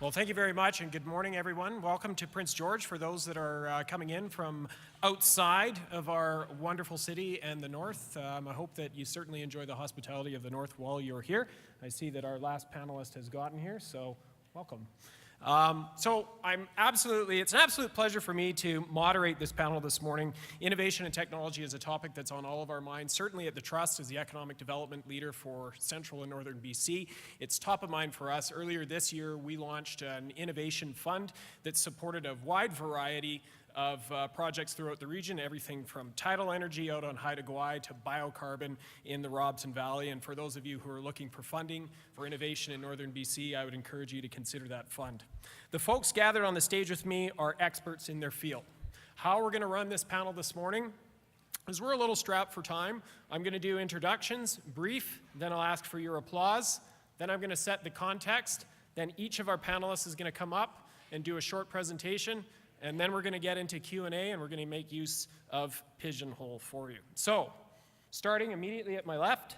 Well, thank you very much, and good morning, everyone. Welcome to Prince George for those that are coming in from outside of our wonderful city and the north. I hope that you certainly enjoy the hospitality of the north while you're here. I see that our last panelist has gotten here, so welcome. It's an absolute pleasure for me to moderate this panel this morning. Innovation and technology is a topic that's on all of our minds, certainly at the Trust as the economic development leader for central and northern BC. It's top of mind for us. Earlier this year, we launched an innovation fund that supported a wide variety of projects throughout the region, everything from tidal energy out on Haida Gwaii to biocarbon in the Robson Valley. And for those of you who are looking for funding for innovation in northern BC, I would encourage you to consider that fund. The folks gathered on the stage with me are experts in their field. How we're going to run this panel this morning is we're a little strapped for time. I'm going to do introductions, brief, then I'll ask for your applause, then I'm going to set the context, then each of our panelists is going to come up and do a short presentation, and then we're going to get into Q&A, and we're going to make use of Pigeonhole for you. So, starting immediately at my left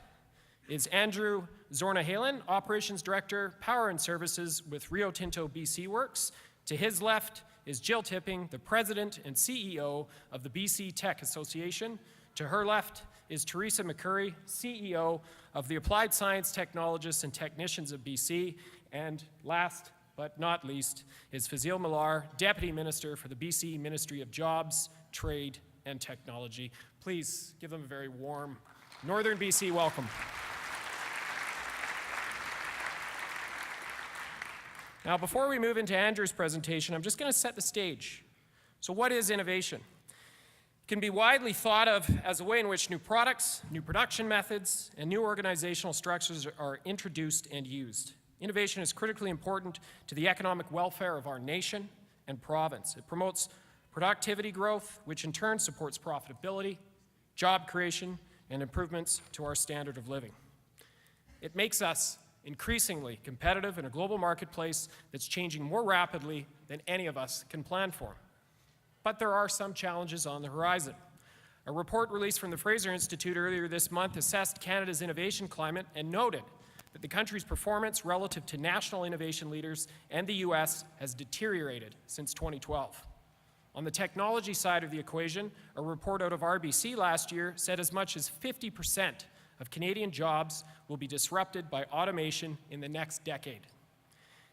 is Andrew Zornihalen, Operations Director, Power and Services with Rio Tinto BC Works. To his left is Jill Tipping, the President and CEO of the BC Tech Association. To her left is Teresa McCurry, CEO of the Applied Science Technologists and Technicians of BC. And last but not least, is Fazil Millar, Deputy Minister for the BC Ministry of Jobs, Trade, and Technology. Please give them a very warm Northern BC welcome. Now, before we move into Andrew's presentation, I'm just going to set the stage. So what is innovation? It can be widely thought of as a way in which new products, new production methods, and new organizational structures are introduced and used. Innovation is critically important to the economic welfare of our nation and province. It promotes productivity growth, which in turn supports profitability, job creation, and improvements to our standard of living. It makes us increasingly competitive in a global marketplace that's changing more rapidly than any of us can plan for. But there are some challenges on the horizon. A report released from the Fraser Institute earlier this month assessed Canada's innovation climate and noted that the country's performance relative to national innovation leaders and the US has deteriorated since 2012. On the technology side of the equation, a report out of RBC last year said as much as 50% of Canadian jobs will be disrupted by automation in the next decade.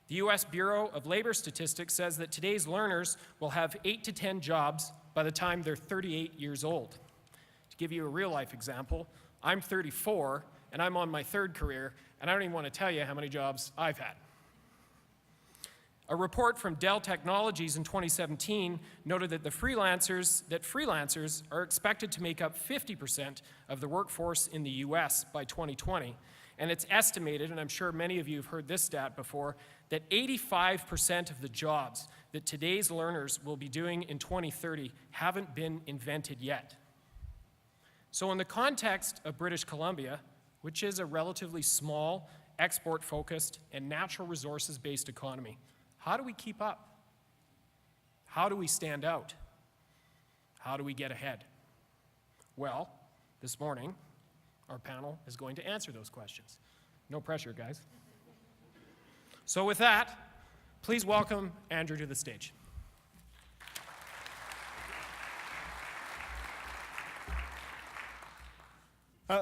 The US Bureau of Labor Statistics says that today's learners will have 8 to 10 jobs by the time they're 38 years old. To give you a real-life example, I'm 34, and I'm on my third career, and I don't even want to tell you how many jobs I've had. A report from Dell Technologies in 2017 noted that freelancers are expected to make up 50% of the workforce in the US by 2020, and it's estimated, and I'm sure many of you have heard this stat before, that 85% of the jobs that today's learners will be doing in 2030 haven't been invented yet. So in the context of British Columbia, which is a relatively small, export-focused, and natural resources-based economy, how do we keep up? How do we stand out? How do we get ahead? Well, this morning, our panel is going to answer those questions. No pressure, guys. So with that, please welcome Andrew to the stage.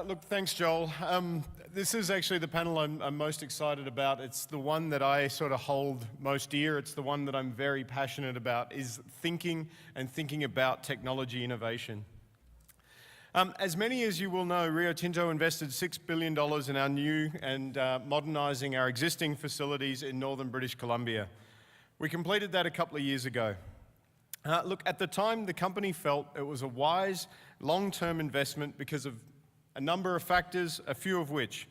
Look, thanks, Joel. This is actually the panel I'm most excited about. It's the one that I sort of hold most dear. It's the one that I'm very passionate about, is thinking about technology innovation. As many as you will know, Rio Tinto invested $6 billion in our new and modernising our existing facilities in northern British Columbia. We completed that a couple of years ago. Look, at the time, the company felt it was a wise, long-term investment because of a number of factors, a few of which.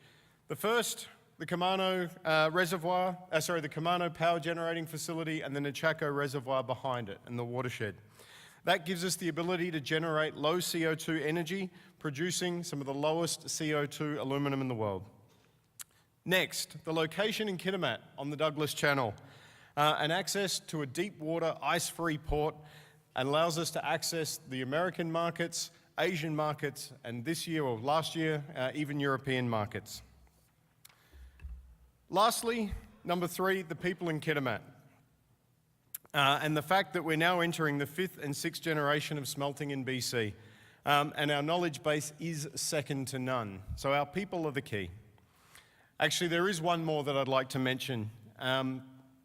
The first, the Camano the Camano power generating facility and the Nechako Reservoir behind it and the watershed. That gives us the ability to generate low CO2 energy, producing some of the lowest CO2 aluminum in the world. Next, the location in Kitimat on the Douglas Channel, and access to a deep water, ice-free port, and allows us to access the American markets, Asian markets, and this year or last year, even European markets. Lastly, number 3, the people in Kitimat. and the fact that we're now entering the 5th and 6th generation of smelting in BC. And our knowledge base is second to none. So our people are the key. Actually, there is one more that I'd like to mention,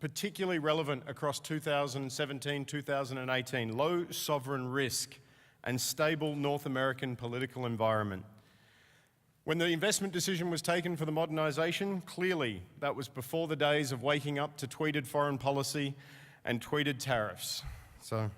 particularly relevant across 2017, 2018, low sovereign risk and stable North American political environment. When the investment decision was taken for the modernisation, clearly that was before the days of waking up to tweeted foreign policy and tweeted tariffs. So,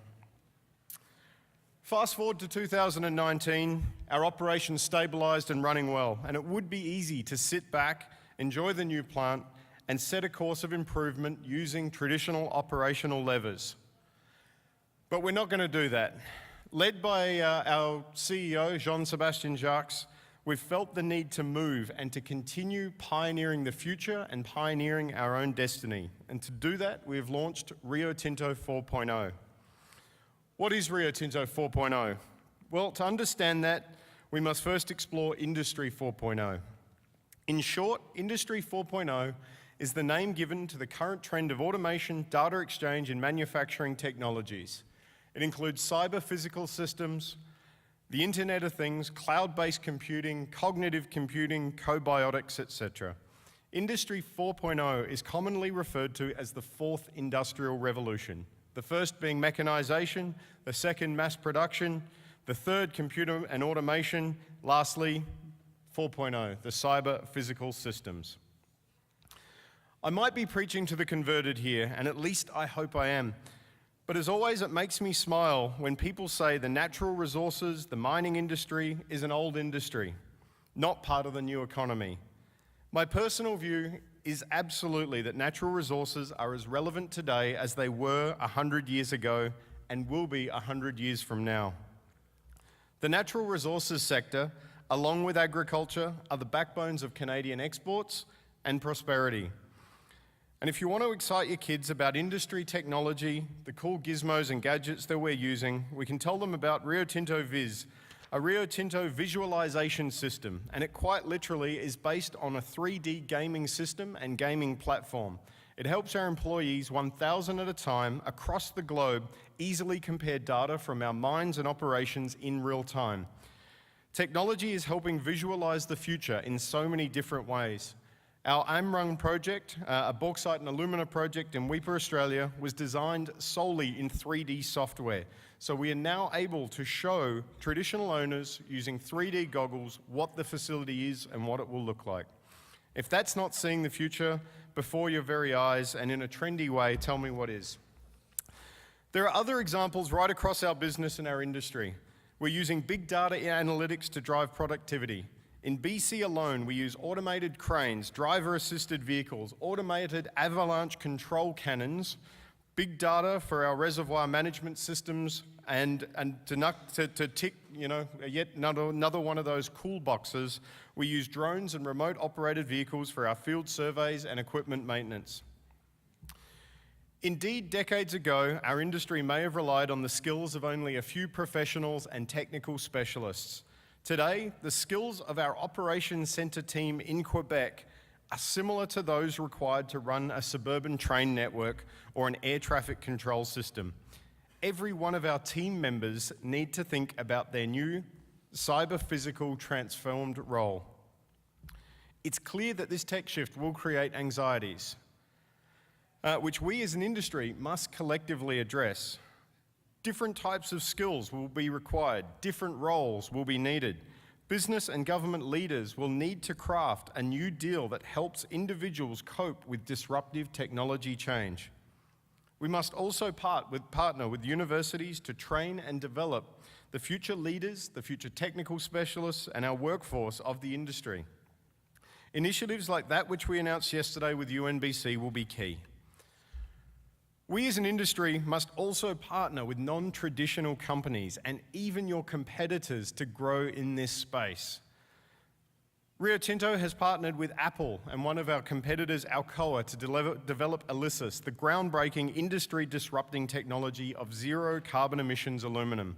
fast forward to 2019, our operations stabilised and running well, and it would be easy to sit back, enjoy the new plant, and set a course of improvement using traditional operational levers. But we're not going to do that. Led by our CEO, Jean-Sébastien Jacques, we've felt the need to move and to continue pioneering the future and pioneering our own destiny. And to do that, we have launched Rio Tinto 4.0. What is Rio Tinto 4.0? Well, to understand that, we must first explore Industry 4.0. In short, Industry 4.0 is the name given to the current trend of automation, data exchange, and manufacturing technologies. It includes cyber physical systems, the Internet of Things, cloud-based computing, cognitive computing, cobiotics, etc. Industry 4.0 is commonly referred to as the fourth industrial revolution. The first being mechanization, the second mass production, the third computer and automation, lastly 4.0, the cyber physical systems. I might be preaching to the converted here, and at least I hope I am. But as always, it makes me smile when people say the natural resources, the mining industry, is an old industry, not part of the new economy. My personal view is absolutely that natural resources are as relevant today as they were 100 years ago and will be 100 years from now. The natural resources sector, along with agriculture, are the backbones of Canadian exports and prosperity. And if you want to excite your kids about industry technology, the cool gizmos and gadgets that we're using, we can tell them about Rio Tinto Viz, a Rio Tinto visualization system, and it quite literally is based on a 3D gaming system and gaming platform. It helps our employees 1,000 at a time across the globe easily compare data from our mines and operations in real time. Technology is helping visualize the future in so many different ways. Our Amrung project, a bauxite and alumina project in Weipa, Australia, was designed solely in 3D software. So we are now able to show traditional owners using 3D goggles what the facility is and what it will look like. If that's not seeing the future before your very eyes and in a trendy way, tell me what is. There are other examples right across our business and our industry. We're using big data analytics to drive productivity. In BC alone, we use automated cranes, driver-assisted vehicles, automated avalanche control cannons, big data for our reservoir management systems, and to tick, yet another one of those cool boxes, we use drones and remote-operated vehicles for our field surveys and equipment maintenance. Indeed, decades ago, our industry may have relied on the skills of only a few professionals and technical specialists. Today, the skills of our operations centre team in Quebec are similar to those required to run a suburban train network or an air traffic control system. Every one of our team members need to think about their new cyber-physical transformed role. It's clear that this tech shift will create anxieties, which we as an industry must collectively address. Different types of skills will be required, different roles will be needed. Business and government leaders will need to craft a new deal that helps individuals cope with disruptive technology change. We must also partner with universities to train and develop the future leaders, the future technical specialists, and our workforce of the industry. Initiatives like that which we announced yesterday with UNBC will be key. We as an industry must also partner with non-traditional companies and even your competitors to grow in this space. Rio Tinto has partnered with Apple and one of our competitors, Alcoa, to develop ELYSIS, the groundbreaking industry-disrupting technology of zero carbon emissions aluminum.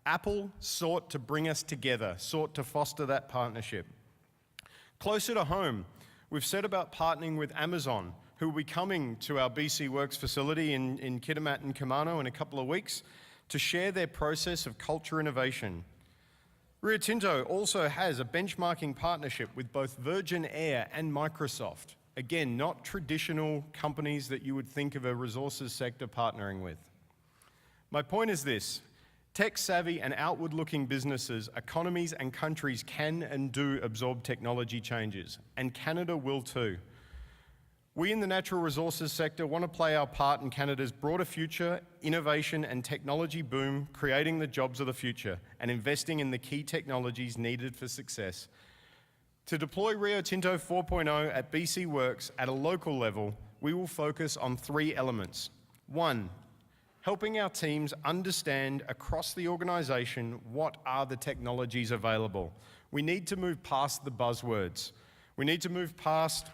Apple sought to bring us together, sought to foster that partnership. Closer to home, we've set about partnering with Amazon, who will be coming to our BC Works facility in Kitimat and Kumano in a couple of weeks to share their process of culture innovation. Rio Tinto also has a benchmarking partnership with both Virgin Air and Microsoft. Again, not traditional companies that you would think of a resources sector partnering with. My point is this: tech-savvy and outward-looking businesses, economies and countries can and do absorb technology changes, and Canada will too. We in the natural resources sector want to play our part in Canada's broader future, innovation and technology boom, creating the jobs of the future and investing in the key technologies needed for success. To deploy Rio Tinto 4.0 at BC Works at a local level, we will focus on 3 elements. 1, helping our teams understand across the organisation what are the technologies available. We need to move past the buzzwords. We need to move past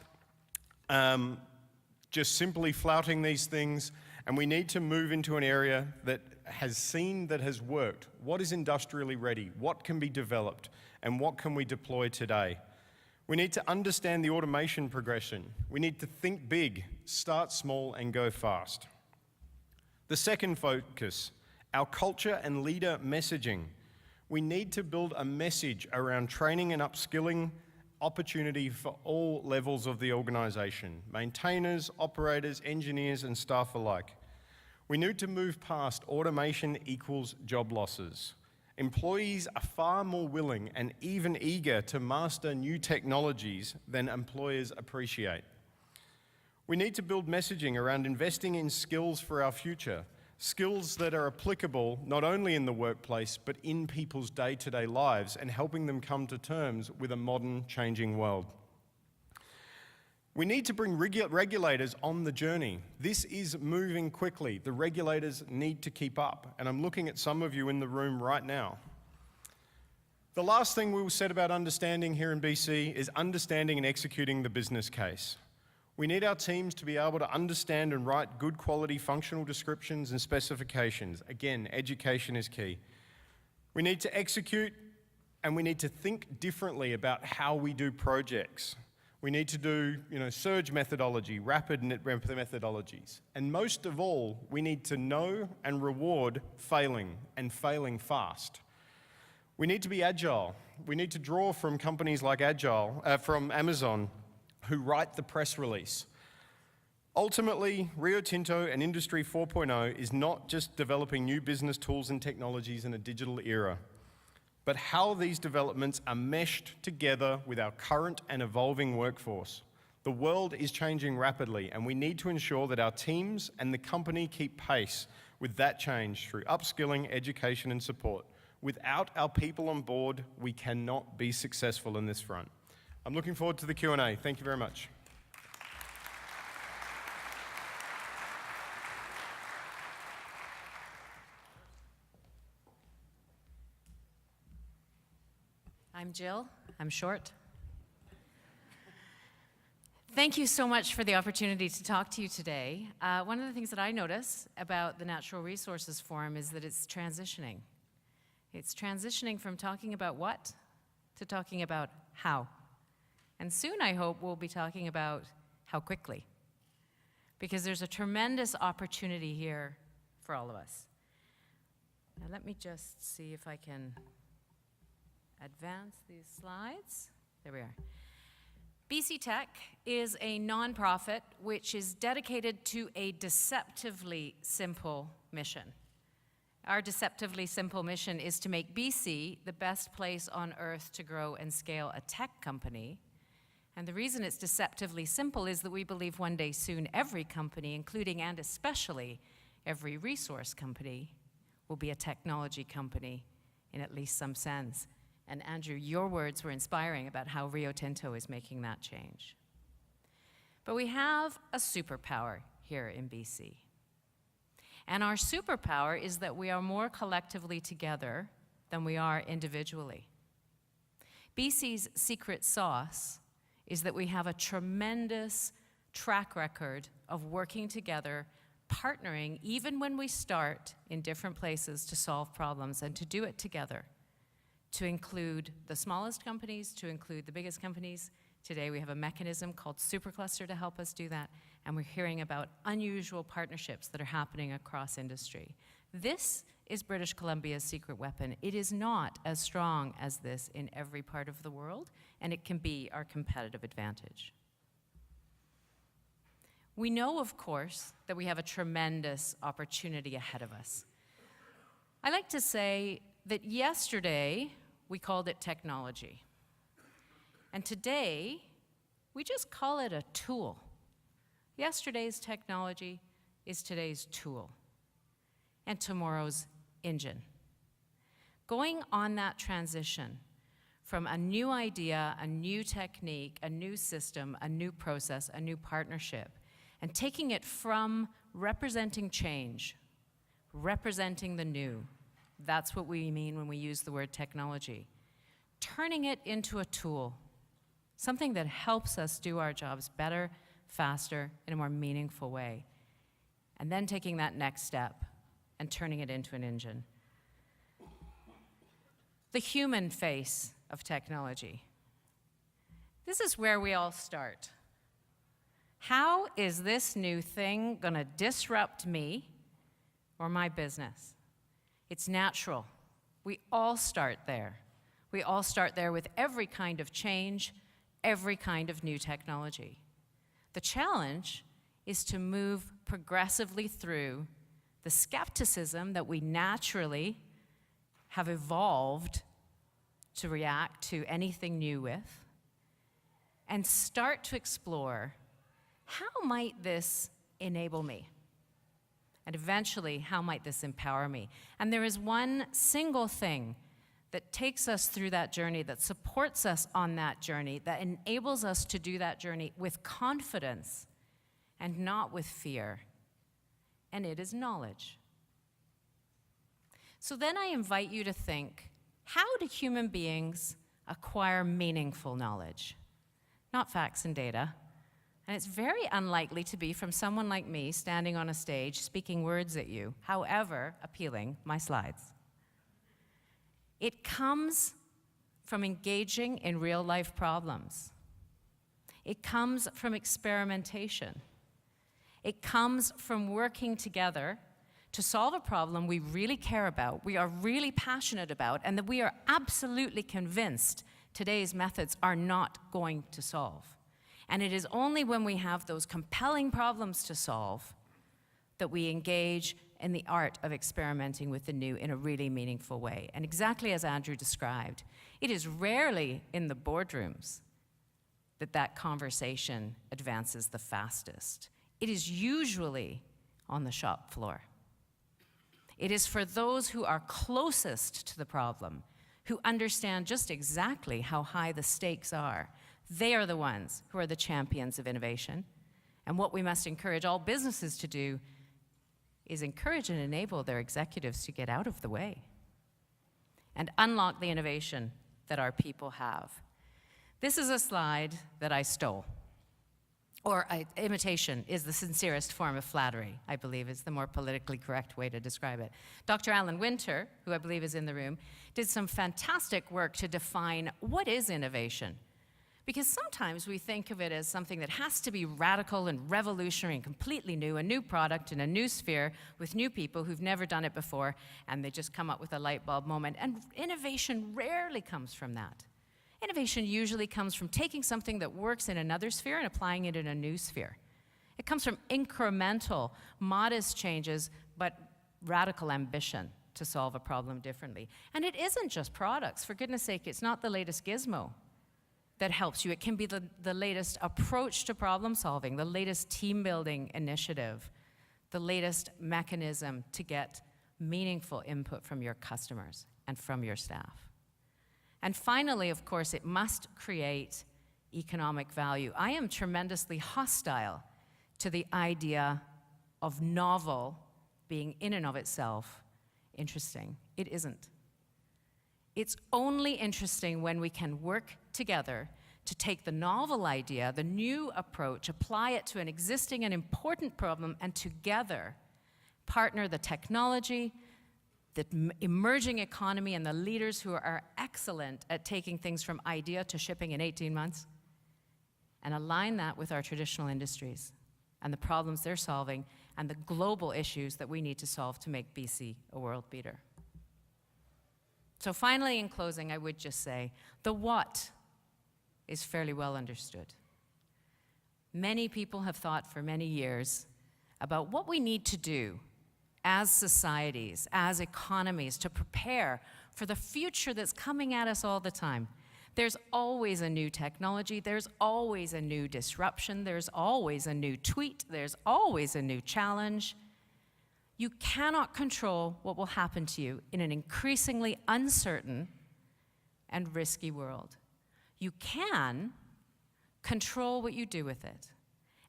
just simply flouting these things, and we need to move into an area that has worked. What is industrially ready? What can be developed? And what can we deploy today? We need to understand the automation progression. We need to think big, start small, and go fast. The second focus, our culture and leader messaging. We need to build a message around training and upskilling opportunity for all levels of the organisation, maintainers, operators, engineers, and staff alike. We need to move past automation equals job losses. Employees are far more willing and even eager to master new technologies than employers appreciate. We need to build messaging around investing in skills for our future, skills that are applicable not only in the workplace, but in people's day-to-day lives and helping them come to terms with a modern, changing world. We need to bring regulators on the journey. This is moving quickly. The regulators need to keep up, and I'm looking at some of you in the room right now. The last thing we said about understanding here in BC is understanding and executing the business case. We need our teams to be able to understand and write good quality functional descriptions and specifications. Again, education is key. We need to execute, and we need to think differently about how we do projects. We need to do, surge methodology, rapid methodologies. And most of all, we need to know and reward failing, and failing fast. We need to be agile. We need to draw from companies like from Amazon, who write the press release. Ultimately, Rio Tinto and Industry 4.0 is not just developing new business tools and technologies in a digital era, but how these developments are meshed together with our current and evolving workforce. The world is changing rapidly, and we need to ensure that our teams and the company keep pace with that change through upskilling, education, and support. Without our people on board, we cannot be successful in this front. I'm looking forward to the Q&A. Thank you very much. I'm Jill. I'm short. Thank you so much for the opportunity to talk to you today. One of the things that I notice about the Natural Resources Forum is that it's transitioning. It's transitioning from talking about what to talking about how. And soon, I hope, we'll be talking about how quickly, because there's a tremendous opportunity here for all of us. Now, let me just see if I can advance these slides. There we are. BC Tech is a nonprofit which is dedicated to a deceptively simple mission. Our deceptively simple mission is to make BC the best place on earth to grow and scale a tech company. And the reason it's deceptively simple is that we believe one day soon every company, including and especially every resource company, will be a technology company in at least some sense. And Andrew, your words were inspiring about how Rio Tinto is making that change. But we have a superpower here in BC. And our superpower is that we are more collectively together than we are individually. BC's secret sauce is that we have a tremendous track record of working together, partnering, even when we start in different places to solve problems, and to do it together, to include the smallest companies, to include the biggest companies, Today we have a mechanism called Supercluster to help us do that, and we're hearing about unusual partnerships that are happening across industry. This is British Columbia's secret weapon. It is not as strong as this in every part of the world, and it can be our competitive advantage. We know, of course, that we have a tremendous opportunity ahead of us. I like to say that yesterday we called it technology. And today, we just call it a tool. Yesterday's technology is today's tool and tomorrow's engine. Going on that transition from a new idea, a new technique, a new system, a new process, a new partnership, and taking it from representing change, representing the new, that's what we mean when we use the word technology, turning it into a tool, something that helps us do our jobs better, faster, in a more meaningful way. And then taking that next step and turning it into an engine. The human face of technology. This is where we all start. How is this new thing going to disrupt me or my business? It's natural. We all start there. We all start there with every kind of change, every kind of new technology. The challenge is to move progressively through the skepticism that we naturally have evolved to react to anything new with, and start to explore, how might this enable me? And eventually, how might this empower me? And there is one single thing that takes us through that journey, that supports us on that journey, that enables us to do that journey with confidence and not with fear. And it is knowledge. So then I invite you to think, how do human beings acquire meaningful knowledge? Not facts and data. And it's very unlikely to be from someone like me standing on a stage speaking words at you, however appealing my slides. It comes from engaging in real-life problems. It comes from experimentation. It comes from working together to solve a problem we really care about, we are really passionate about, and that we are absolutely convinced today's methods are not going to solve. And it is only when we have those compelling problems to solve that we engage in the art of experimenting with the new in a really meaningful way. And exactly as Andrew described, it is rarely in the boardrooms that that conversation advances the fastest. It is usually on the shop floor. It is for those who are closest to the problem, who understand just exactly how high the stakes are. They are the ones who are the champions of innovation. And what we must encourage all businesses to do is encourage and enable their executives to get out of the way and unlock the innovation that our people have. This is a slide that I stole. Imitation is the sincerest form of flattery, I believe is the more politically correct way to describe it. Dr. Alan Winter, who I believe is in the room, did some fantastic work to define what is innovation. Because sometimes we think of it as something that has to be radical and revolutionary and completely new, a new product in a new sphere with new people who've never done it before, and they just come up with a light bulb moment. And innovation rarely comes from that. Innovation usually comes from taking something that works in another sphere and applying it in a new sphere. It comes from incremental, modest changes, but radical ambition to solve a problem differently. And it isn't just products. For goodness sake, it's not the latest gizmo that helps you. It can be the latest approach to problem solving, the latest team building initiative, the latest mechanism to get meaningful input from your customers and from your staff. And finally, of course, it must create economic value. I am tremendously hostile to the idea of novel being in and of itself interesting. It isn't. It's only interesting when we can work together to take the novel idea, the new approach, apply it to an existing and important problem, and together partner the technology, the emerging economy, and the leaders who are excellent at taking things from idea to shipping in 18 months, and align that with our traditional industries and the problems they're solving and the global issues that we need to solve to make BC a world beater. So finally, in closing, I would just say the what is fairly well understood. Many people have thought for many years about what we need to do as societies, as economies, to prepare for the future that's coming at us all the time. There's always a new technology, there's always a new disruption, there's always a new tweet, there's always a new challenge. You cannot control what will happen to you in an increasingly uncertain and risky world. You can control what you do with it.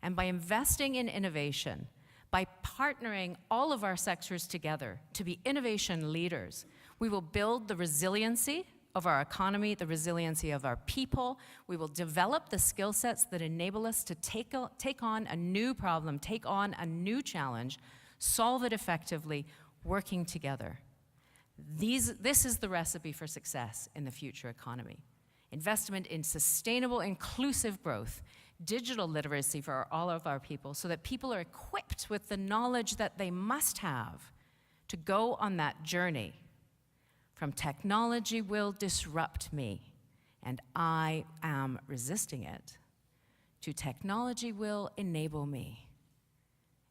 And by investing in innovation, by partnering all of our sectors together to be innovation leaders, we will build the resiliency of our economy, the resiliency of our people. We will develop the skill sets that enable us to take on a new problem, take on a new challenge, solve it effectively, working together. This is the recipe for success in the future economy. Investment in sustainable, inclusive growth, digital literacy for all of our people so that people are equipped with the knowledge that they must have to go on that journey from technology will disrupt me and I am resisting it, to technology will enable me.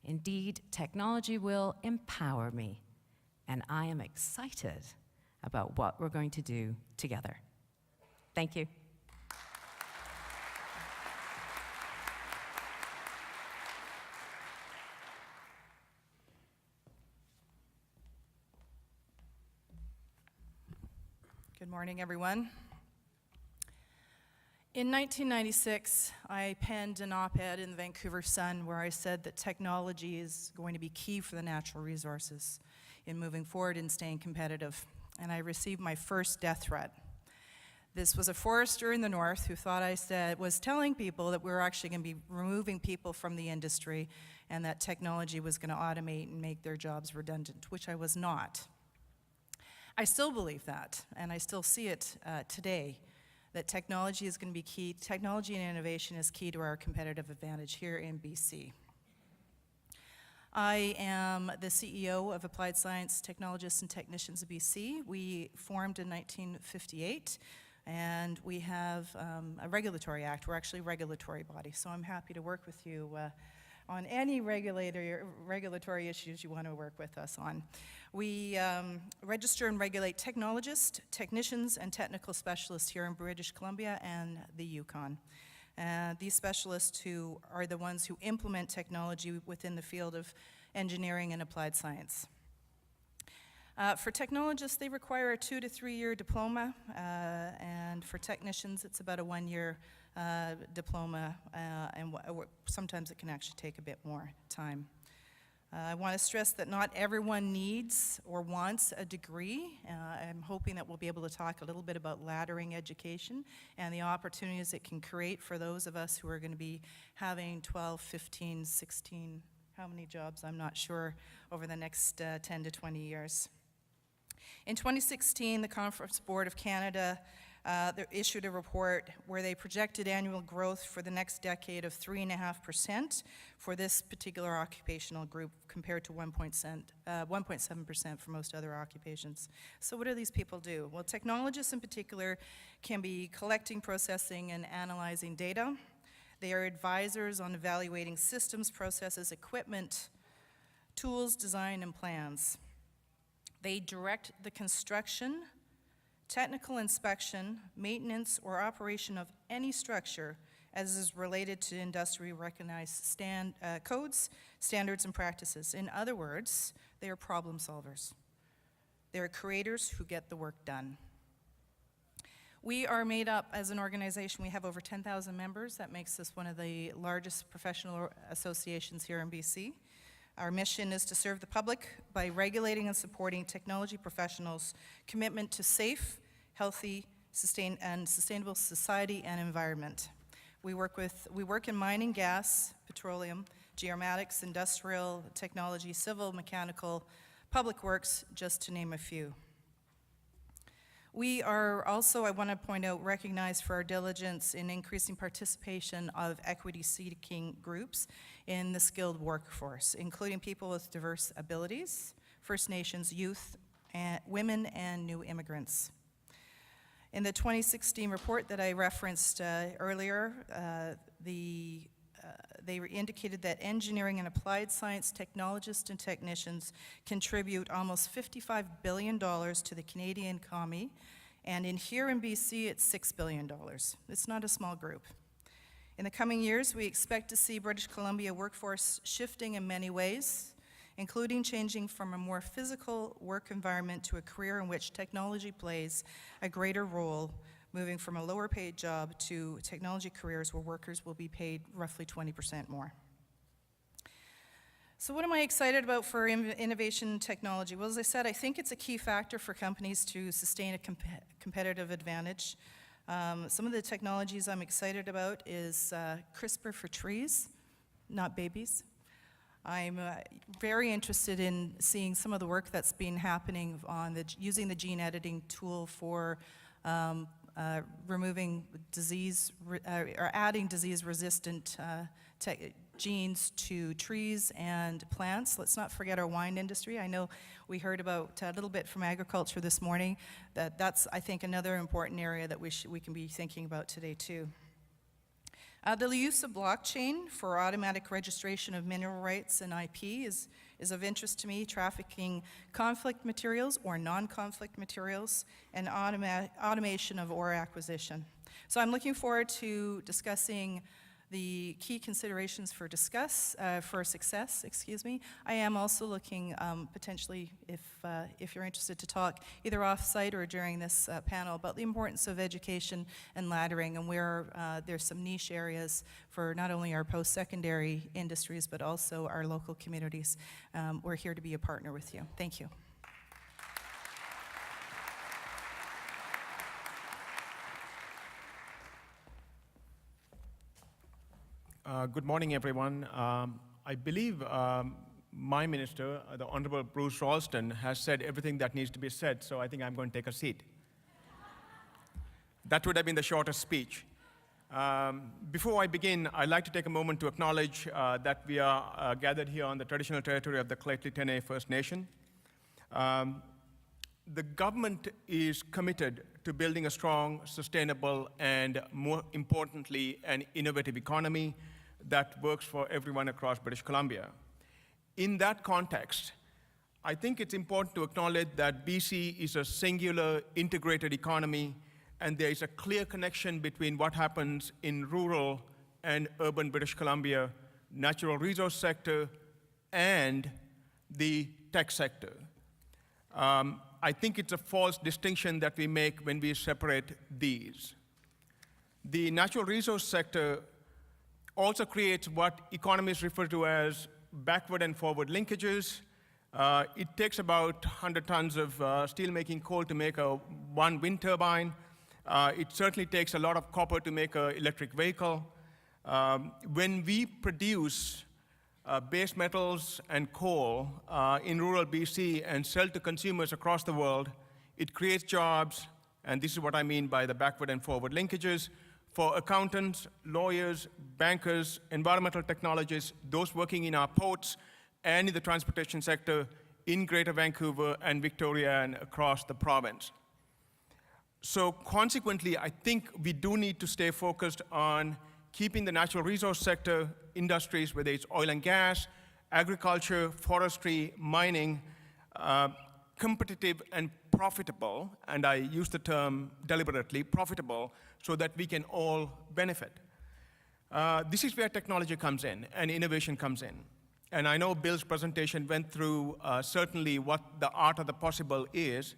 Indeed, technology will empower me, and I am excited about what we're going to do together. Thank you. Good morning, everyone. In 1996, I penned an op-ed in the Vancouver Sun where I said that technology is going to be key for the natural resources in moving forward and staying competitive. And I received my first death threat. This was a forester in the north who thought I was telling people that we were actually going to be removing people from the industry and that technology was going to automate and make their jobs redundant, which I was not. I still believe that, and I still see it today, that technology is going to be key. Technology and innovation is key to our competitive advantage here in BC. I am the CEO of Applied Science Technologists and Technicians of BC. We formed in 1958, and we have a regulatory act. We're actually a regulatory body, so I'm happy to work with you on any regulatory issues you want to work with us on. We register and regulate technologists, technicians, and technical specialists here in British Columbia and the Yukon. These specialists who are the ones who implement technology within the field of engineering and applied science. For technologists, they require a 2 to 3 year diploma, and for technicians, it's about a 1 year diploma, and sometimes it can actually take a bit more time. I want to stress that not everyone needs or wants a degree. I'm hoping that we'll be able to talk a little bit about laddering education and the opportunities it can create for those of us who are going to be having 12, 15, 16, how many jobs, I'm not sure, over the next 10 to 20 years. In 2016, the Conference Board of Canada they issued a report where they projected annual growth for the next decade of 3.5% for this particular occupational group compared to 1.7% for most other occupations. So what do these people do? Well, technologists in particular can be collecting, processing, and analyzing data. They are advisors on evaluating systems, processes, equipment, tools, design, and plans. They direct the construction, technical inspection, maintenance, or operation of any structure as is related to industry recognized codes, standards, and practices. In other words, they are problem solvers. They are creators who get the work done. We are made up as an organization, we have over 10,000 members. That makes us one of the largest professional associations here in BC. Our mission is to serve the public by regulating and supporting technology professionals' commitment to safe, healthy, sustainable society and environment. We work in mining, gas, petroleum, geomatics, industrial technology, civil, mechanical, public works, just to name a few. We are also, I want to point out, recognized for our diligence in increasing participation of equity-seeking groups in the skilled workforce, including people with diverse abilities, First Nations, youth, and women, and new immigrants. In the 2016 report that I referenced earlier, they indicated that engineering and applied science technologists and technicians contribute almost $55 billion to the Canadian economy, and here in BC, it's $6 billion. It's not a small group. In the coming years, we expect to see British Columbia workforce shifting in many ways, including changing from a more physical work environment to a career in which technology plays a greater role, moving from a lower paid job to technology careers where workers will be paid roughly 20% more. So what am I excited about for innovation technology? Well, as I said, I think it's a key factor for companies to sustain a competitive advantage. Some of the technologies I'm excited about is CRISPR for trees, not babies. I'm very interested in seeing some of the work that's been happening on using the gene editing tool for removing disease, or adding disease-resistant genes to trees and plants. Let's not forget our wine industry. I know we heard about a little bit from agriculture this morning. That's, I think, another important area that we can be thinking about today too. The use of blockchain for automatic registration of mineral rights and IP is of interest to me, trafficking conflict materials or non-conflict materials, and automation of ore acquisition. So I'm looking forward to discussing the key considerations for success. I am also looking potentially, if you're interested, to talk either off-site or during this panel about the importance of education and laddering, and where there's some niche areas for not only our post-secondary industries but also our local communities. We're here to be a partner with you. Thank you. Good morning, everyone. I believe my minister, the Honorable Bruce Ralston, has said everything that needs to be said, so I think I'm going to take a seat. That would have been the shortest speech. Before I begin, I'd like to take a moment to acknowledge that we are gathered here on the traditional territory of the Lheidli T'enneh First Nation. The government is committed to building a strong, sustainable, and more importantly, an innovative economy that works for everyone across British Columbia. In that context, I think it's important to acknowledge that BC is a singular, integrated economy, and there is a clear connection between what happens in rural and urban British Columbia, natural resource sector, and the tech sector. I think it's a false distinction that we make when we separate these. The natural resource sector also creates what economists refer to as backward and forward linkages. It takes about 100 tons of steelmaking coal to make one wind turbine. It certainly takes a lot of copper to make an electric vehicle. When we produce base metals and coal in rural BC and sell to consumers across the world, it creates jobs, and this is what I mean by the backward and forward linkages, for accountants, lawyers, bankers, environmental technologists, those working in our ports and in the transportation sector in Greater Vancouver and Victoria and across the province. So consequently, I think we do need to stay focused on keeping the natural resource sector industries, whether it's oil and gas, agriculture, forestry, mining, competitive and profitable, and I use the term deliberately, profitable, so that we can all benefit. This is where technology comes in and innovation comes in. And I know Bill's presentation went through certainly what the art of the possible is.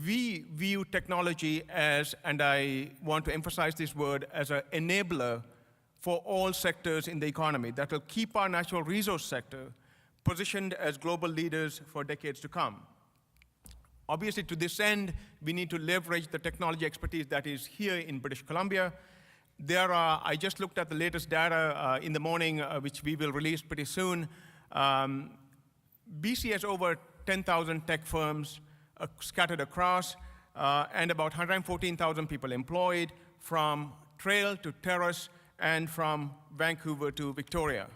We view technology as, and I want to emphasize this word, as an enabler for all sectors in the economy that will keep our natural resource sector positioned as global leaders for decades to come. Obviously, to this end, we need to leverage the technology expertise that is here in British Columbia. I just looked at the latest data in the morning, which we will release pretty soon. BC has over 10,000 tech firms scattered across. and about 114,000 people employed from Trail to Terrace and from Vancouver to Victoria.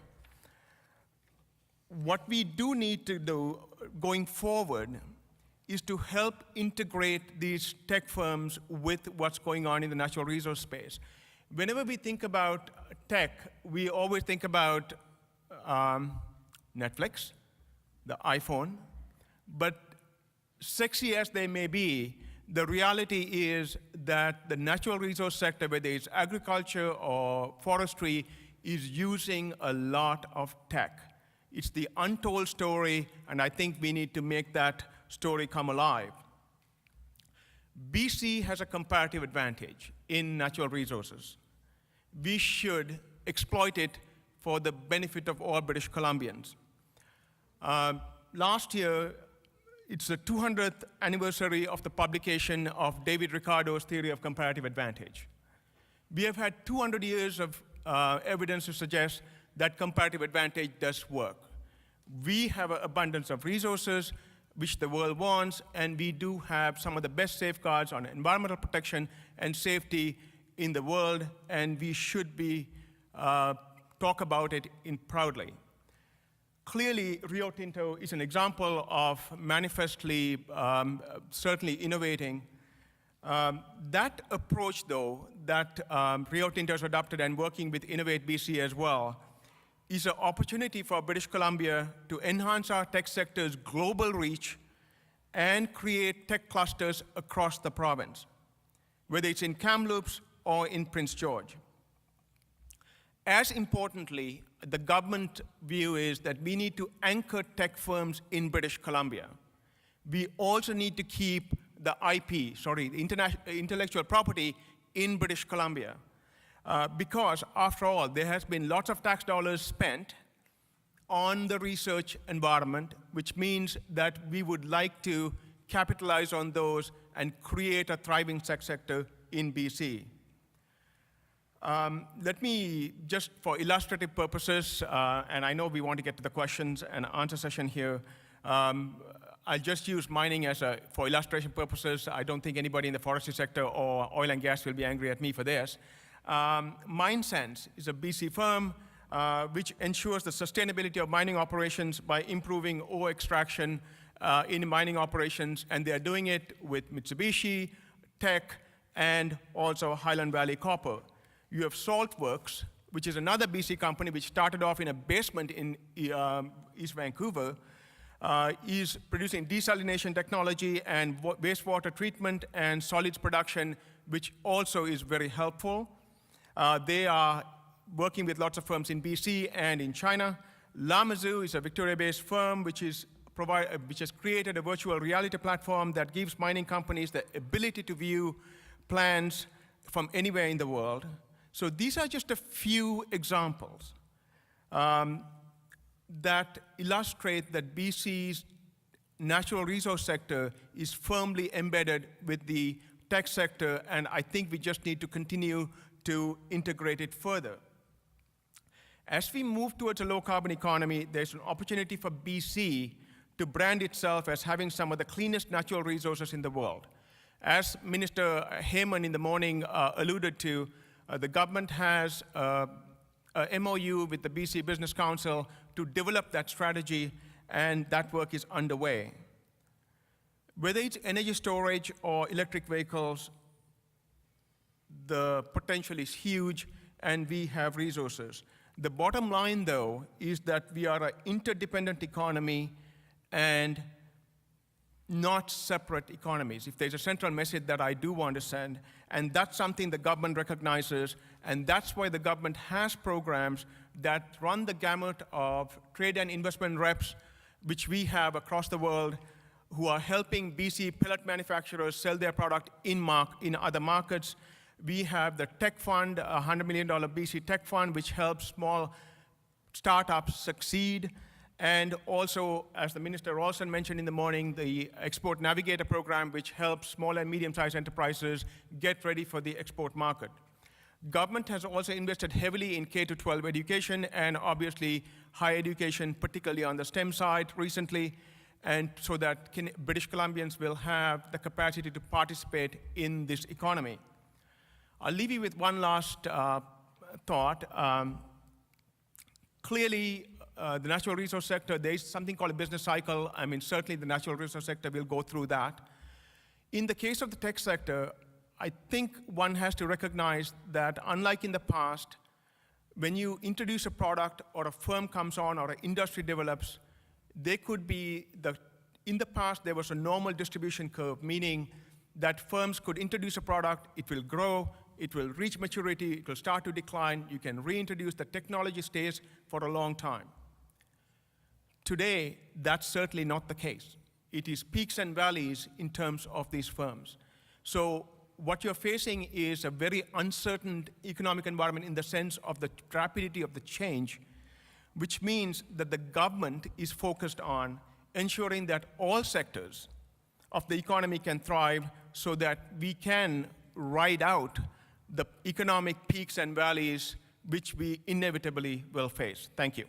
What we do need to do going forward is to help integrate these tech firms with what's going on in the natural resource space. Whenever we think about tech, we always think about Netflix, the iPhone, but sexy as they may be, the reality is that the natural resource sector, whether it's agriculture or forestry, is using a lot of tech. It's the untold story, and I think we need to make that story come alive. BC has a comparative advantage in natural resources. We should exploit it for the benefit of all British Columbians. Last year, it's the 200th anniversary of the publication of David Ricardo's theory of comparative advantage. We have had 200 years of evidence to suggest that comparative advantage does work. We have an abundance of resources, which the world wants, and we do have some of the best safeguards on environmental protection and safety in the world, and we should be talk about it proudly. Clearly, Rio Tinto is an example of manifestly, certainly innovating. That approach, though, that Rio Tinto has adopted and working with Innovate BC as well, is an opportunity for British Columbia to enhance our tech sector's global reach and create tech clusters across the province, whether it's in Kamloops or in Prince George. As importantly, the government view is that we need to anchor tech firms in British Columbia. We also need to keep the IP, the intellectual property in British Columbia. Because, after all, there has been lots of tax dollars spent on the research environment, which means that we would like to capitalize on those and create a thriving tech sector in BC. Let me, just for illustrative purposes, and I know we want to get to the questions and answer session here, I'll just use mining for illustration purposes. I don't think anybody in the forestry sector or oil and gas will be angry at me for this. MineSense is a BC firm which ensures the sustainability of mining operations by improving ore extraction in mining operations, and they are doing it with Mitsubishi, Teck, and also Highland Valley Copper. You have Saltworks, which is another BC company which started off in a basement in East Vancouver, is producing desalination technology and wastewater treatment and solids production, which also is very helpful. They are working with lots of firms in BC and in China. Lamazou is a Victoria-based firm which has created a virtual reality platform that gives mining companies the ability to view plans from anywhere in the world. So these are just a few examples that illustrate that BC's natural resource sector is firmly embedded with the tech sector, and I think we just need to continue to integrate it further. As we move towards a low-carbon economy, there's an opportunity for BC to brand itself as having some of the cleanest natural resources in the world. As Minister Heyman in the morning alluded to, the government has a MOU with the BC Business Council to develop that strategy, and that work is underway. Whether it's energy storage or electric vehicles, the potential is huge, and we have resources. The bottom line, though, is that we are an interdependent economy and not separate economies. If there's a central message that I do want to send, and that's something the government recognizes, and that's why the government has programs that run the gamut of trade and investment reps, which we have across the world, who are helping BC pellet manufacturers sell their product in other markets. We have the Tech Fund, a $100 million BC Tech Fund, which helps small startups succeed. And also, as the Minister Ralston mentioned in the morning, the Export Navigator program, which helps small and medium-sized enterprises get ready for the export market. Government has also invested heavily in K-12 education and obviously higher education, particularly on the STEM side recently. and so that British Columbians will have the capacity to participate in this economy. I'll leave you with one last thought. Clearly, the natural resource sector, there is something called a business cycle. I mean, certainly the natural resource sector will go through that. In the case of the tech sector, I think one has to recognize that unlike in the past, when you introduce a product or a firm comes on or an industry develops, they could be, in the past there was a normal distribution curve, meaning that firms could introduce a product, it will grow, it will reach maturity, it will start to decline, you can reintroduce, the technology stays for a long time. Today, that's certainly not the case. It is peaks and valleys in terms of these firms. So what you're facing is a very uncertain economic environment in the sense of the rapidity of the change, which means that the government is focused on ensuring that all sectors of the economy can thrive so that we can ride out the economic peaks and valleys which we inevitably will face. Thank you.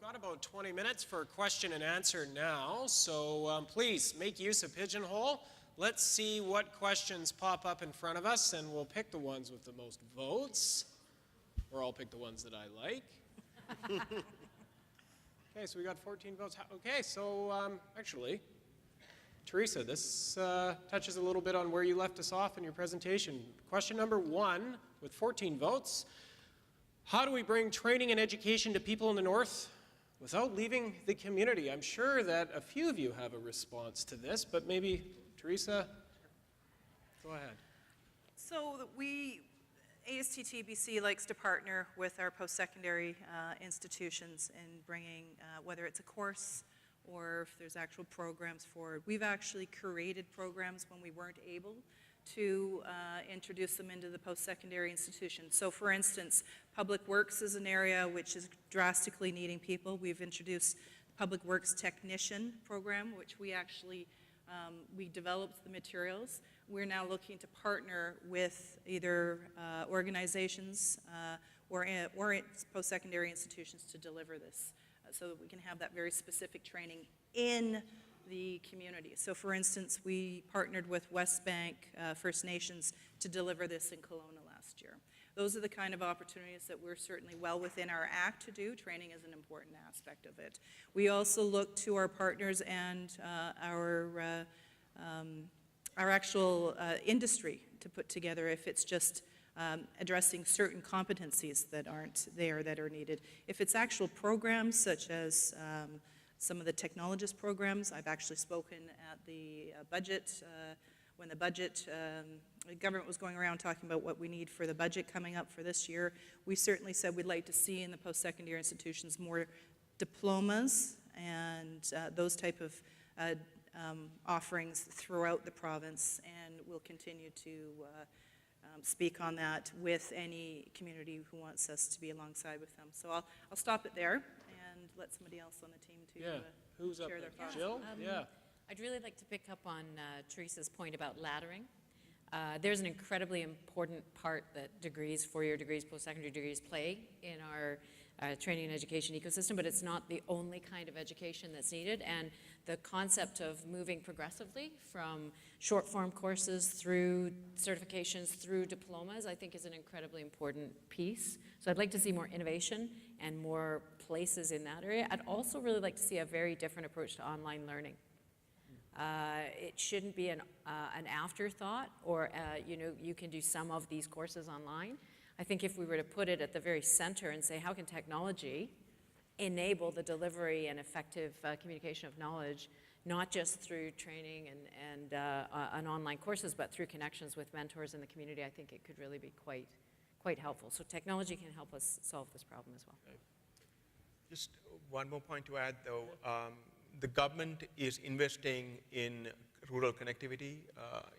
Got about 20 minutes for question and answer now, so please make use of Pigeonhole. Let's see what questions pop up in front of us, and we'll pick the ones with the most votes, or I'll pick the ones that I like. Okay, so we got 14 votes. Okay, so actually, Teresa, this touches a little bit on where you left us off in your presentation. Question number 1, with 14 votes. How do we bring training and education to people in the North without leaving the community? I'm sure that a few of you have a response to this, but maybe, Teresa, go ahead. So ASTTBC likes to partner with our post-secondary institutions in bringing, whether it's a course or if there's actual programs forward. We've actually created programs when we weren't able to introduce them into the post-secondary institution. So for instance, Public Works is an area which is drastically needing people. We've introduced Public Works Technician program, which we actually, we developed the materials. We're now looking to partner with either organizations or post-secondary institutions to deliver this so that we can have that very specific training in the community. So for instance, we partnered with West Bank First Nations to deliver this in Kelowna last year. Those are the kind of opportunities that we're certainly well within our act to do. Training is an important aspect of it. We also look to our partners and our actual industry to put together if it's just addressing certain competencies that aren't there that are needed. If it's actual programs such as some of the technologist programs, I've actually spoken at the budget, when the budget, the government was going around talking about what we need for the budget coming up for this year. We certainly said we'd like to see in the post-secondary institutions more diplomas and those type of offerings throughout the province, and we'll continue to speak on that with any community who wants us to be alongside with them. So I'll stop it there and let somebody else on the team to Who's up share their next? thoughts. Jill? I'd really like to pick up on Teresa's point about laddering. There's an incredibly important part that degrees, four-year degrees, post-secondary degrees play in our training and education ecosystem, but it's not the only kind of education that's needed. And the concept of moving progressively from short-form courses through certifications, through diplomas, I think is an incredibly important piece. So I'd like to see more innovation and more places in that area. I'd also really like to see a very different approach to online learning. It shouldn't be an afterthought, or you can do some of these courses online. I think if we were to put it at the very center and say, how can technology enable the delivery and effective communication of knowledge, not just through training and online courses, but through connections with mentors in the community, I think it could really be quite helpful. So technology can help us solve this problem as well. Just one more point to add, though. The government is investing in rural connectivity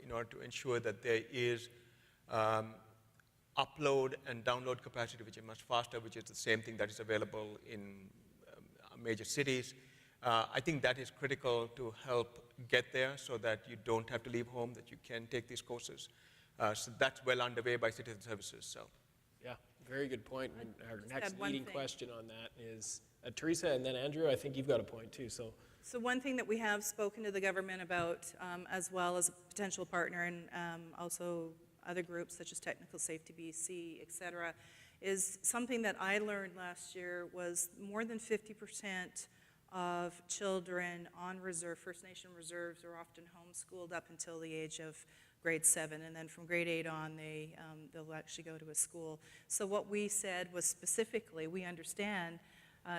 in order to ensure that there is upload and download capacity which is much faster, which is the same thing that is available in major cities. I think that is critical to help get there so that you don't have to leave home, that you can take these courses. So that's well underway by Citizen Services. So. Yeah, very good point. And our just next add one leading thing. question on that is Teresa, and then Andrew, I think you've got a point too. So So one thing that we have spoken to the government about, as well as a potential partner, and also other groups such as Technical Safety BC, et cetera, is something that I learned last year was more than 50% of children on reserve, First Nation reserves, are often homeschooled up until the age of grade 7, and then from grade 8 on, they'll actually go to a school. So what we said was specifically, we understand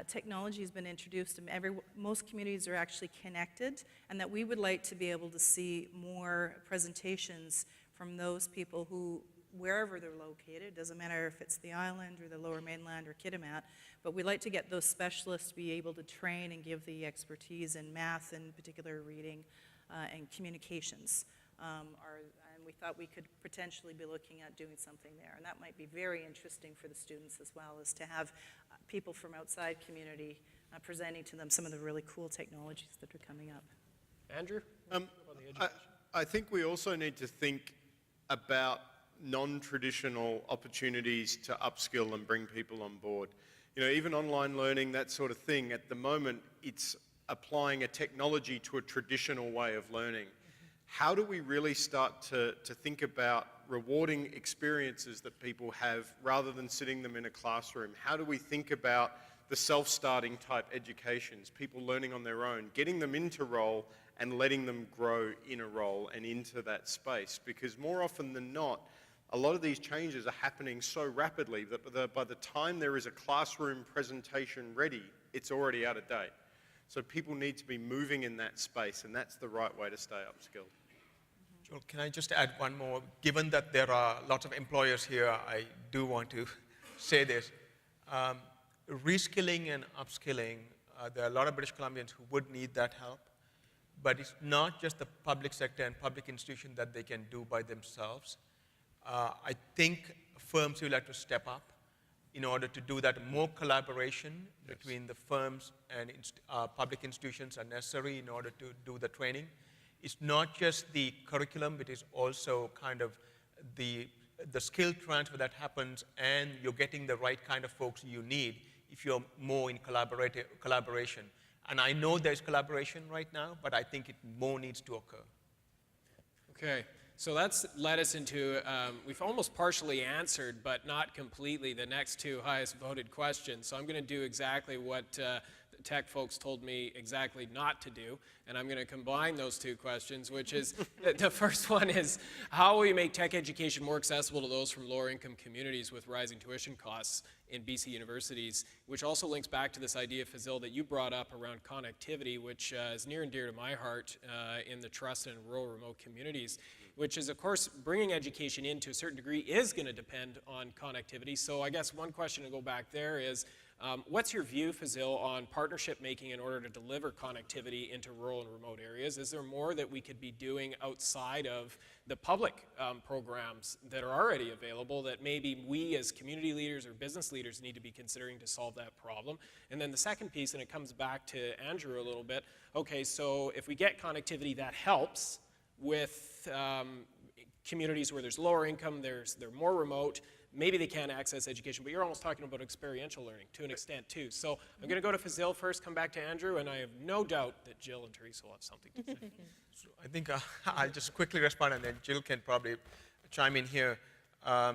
technology has been introduced, and most communities are actually connected, and that we would like to be able to see more presentations from those people who, wherever they're located, doesn't matter if it's the island or the Lower Mainland or Kitimat, but we'd like to get those specialists to be able to train and give the expertise in math, in particular reading, and communications. And we thought we could potentially be looking at doing something there, and that might be very interesting for the students as well, is to have people from outside community presenting to them some of the really cool technologies that are coming up. Andrew? I think we also need to think about non-traditional opportunities to upskill and bring people on board. You know, even online learning, that sort of thing, at the moment, it's applying a technology to a traditional way of learning. How do we really start to think about rewarding experiences that people have rather than sitting them in a classroom? How do we think about the self-starting type educations, people learning on their own, getting them into role and letting them grow in a role and into that space? Because more often than not, a lot of these changes are happening so rapidly that by the time there is a classroom presentation ready, it's already out of date. So people need to be moving in that space, and that's the right way to stay upskilled. Joel, can I just add one more? Given that there are lots of employers here, I do want to say this. Reskilling and upskilling, there are a lot of British Columbians who would need that help, but it's not just the public sector and public institution that they can do by themselves. I think firms will have to step up in order to do that. More collaboration between the firms and public institutions are necessary in order to do the training. It's not just the curriculum, it is also kind of the skill transfer that happens, and you're getting the right kind of folks you need if you're more in collaboration. And I know there's collaboration right now, but I think more needs to occur. Okay, so that's led us into, we've almost partially answered, but not completely, the next two highest voted questions. So I'm going to do exactly what the tech folks told me exactly not to do, and I'm going to combine those two questions, which is, the first one is, how will we make tech education more accessible to those from lower income communities with rising tuition costs in BC universities, which also links back to this idea, Fazil, that you brought up around connectivity, which is near and dear to my heart in the trust and rural remote communities, which is, of course, bringing education in to a certain degree is going to depend on connectivity. So I guess one question to go back there is, what's your view, Fazil, on partnership making in order to deliver connectivity into rural and remote areas? Is there more that we could be doing outside of the public programs that are already available that maybe we as community leaders or business leaders need to be considering to solve that problem? And then the second piece, and it comes back to Andrew a little bit, okay, so if we get connectivity that helps with communities where there's lower income, they're more remote, maybe they can't access education, but you're almost talking about experiential learning to an extent too. So I'm going to go to Fazil first, come back to Andrew, and I have no doubt that Jill and Teresa will have something to say. So I think I'll just quickly respond, and then Jill can probably chime in here. I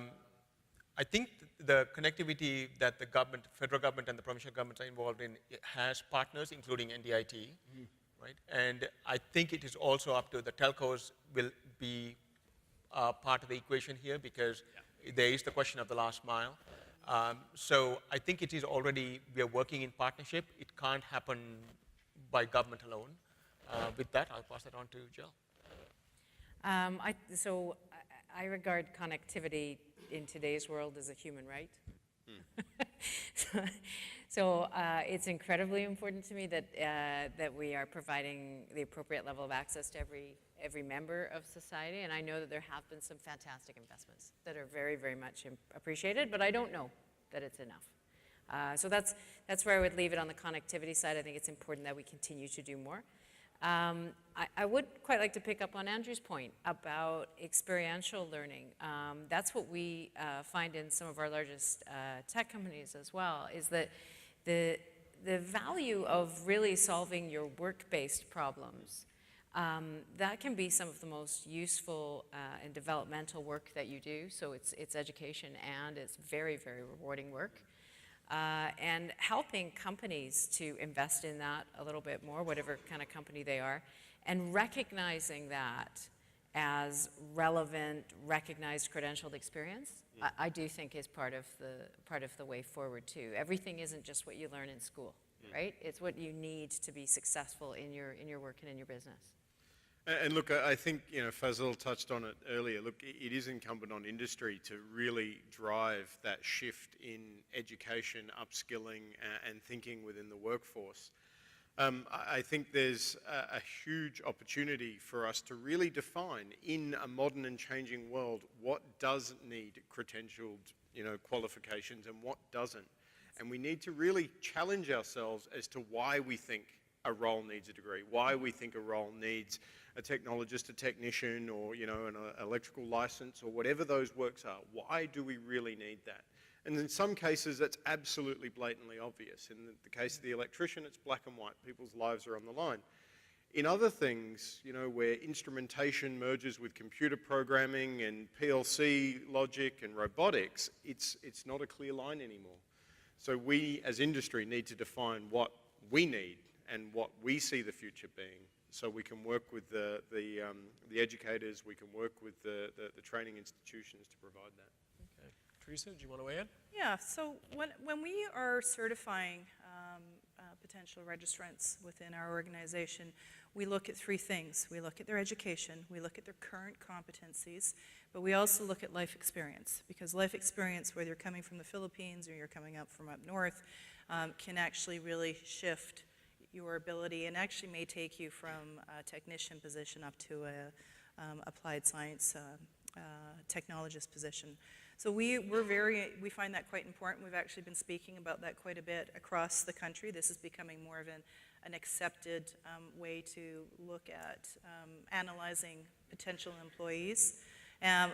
think the connectivity that the government, federal government and the provincial governments are involved in has partners, including NDIT, right? And I think it is also up to the telcos will be part of the equation here, because there is the question of the last mile. So I think it is already, we are working in partnership. It can't happen by government alone. With that, I'll pass that on to Jill. I regard connectivity in today's world as a human right. So it's incredibly important to me that we are providing the appropriate level of access to every member of society, and I know that there have been some fantastic investments that are very, very much appreciated, but I don't know that it's enough. So that's where I would leave it on the connectivity side. I think it's important that we continue to do more. I would quite like to pick up on Andrew's point about experiential learning. That's what we find in some of our largest tech companies as well, is that the value of really solving your work-based problems, that can be some of the most useful and developmental work that you do. So it's education and it's very, very rewarding work. And helping companies to invest in that a little bit more, whatever kind of company they are, and recognizing that as relevant, recognized, credentialed experience, I do think is part of the way forward too. Everything isn't just what you learn in school, right? It's what you need to be successful in your work and in your business. And look, I think, Fazil touched on it earlier. Look, it is incumbent on industry to really drive that shift in education, upskilling, and thinking within the workforce. I think there's a huge opportunity for us to really define in a modern and changing world what does need credentialed, qualifications and what doesn't. And we need to really challenge ourselves as to why we think a role needs a degree, why we think a role needs a technologist, a technician, or an electrical license, or whatever those works are. Why do we really need that? And in some cases, that's absolutely blatantly obvious. In the case of the electrician, it's black and white. People's lives are on the line. In other things, where instrumentation merges with computer programming and PLC logic and robotics, it's not a clear line anymore. So we, as industry, need to define what we need and what we see the future being, so we can work with the educators, we can work with the training institutions to provide that. Okay. Teresa, do you want to weigh in? Yeah, so when we are certifying potential registrants within our organization, we look at three things. We look at their education, we look at their current competencies, but we also look at life experience, because life experience, whether you're coming from the Philippines or you're coming up from up north, can actually really shift your ability, and actually may take you from a technician position up to a applied science technologist position. So we find that quite important. We've actually been speaking about that quite a bit across the country. This is becoming more of an accepted way to look at analyzing potential employees.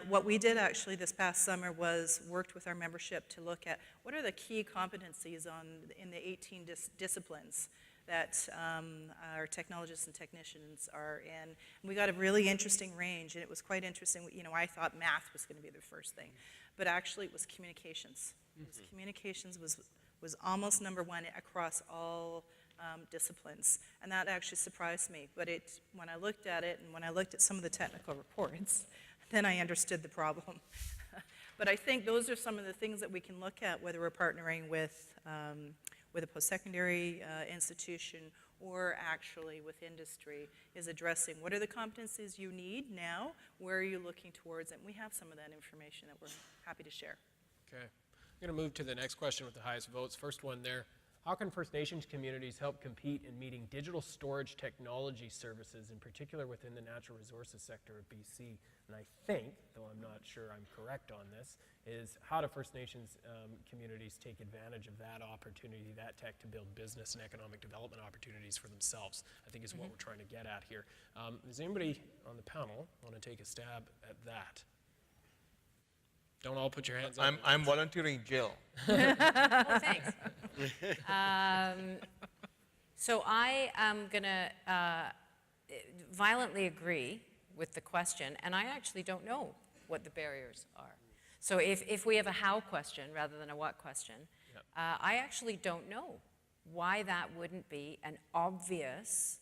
What we did actually this past summer was worked with our membership to look at what are the key competencies in the 18 disciplines that our technologists and technicians are in. And we got a really interesting range, and it was quite interesting. I thought math was going to be the first thing, but actually it was communications. Communications was almost number one across all disciplines, and that actually surprised me. But when I looked at it, and when I looked at some of the technical reports, then I understood the problem. But I think those are some of the things that we can look at, whether we're partnering with a post-secondary institution or actually with industry, is addressing what are the competencies you need now, where are you looking towards, and we have some of that information that we're happy to share. Okay. I'm going to move to the next question with the highest votes. First one there. How can First Nations communities help compete in meeting digital storage technology services, in particular within the natural resources sector of BC? And I think, though I'm not sure I'm correct on this, is how do First Nations communities take advantage of that opportunity, that tech, to build business and economic development opportunities for themselves, I think is what we're trying to get at here. Does anybody on the panel want to take a stab at that? Don't all put your hands up. I'm volunteering Jill. Oh, thanks. So I am going to violently agree with the question, and I actually don't know what the barriers are. So if we have a how question rather than a what question, Yep. I actually don't know why that wouldn't be an obvious,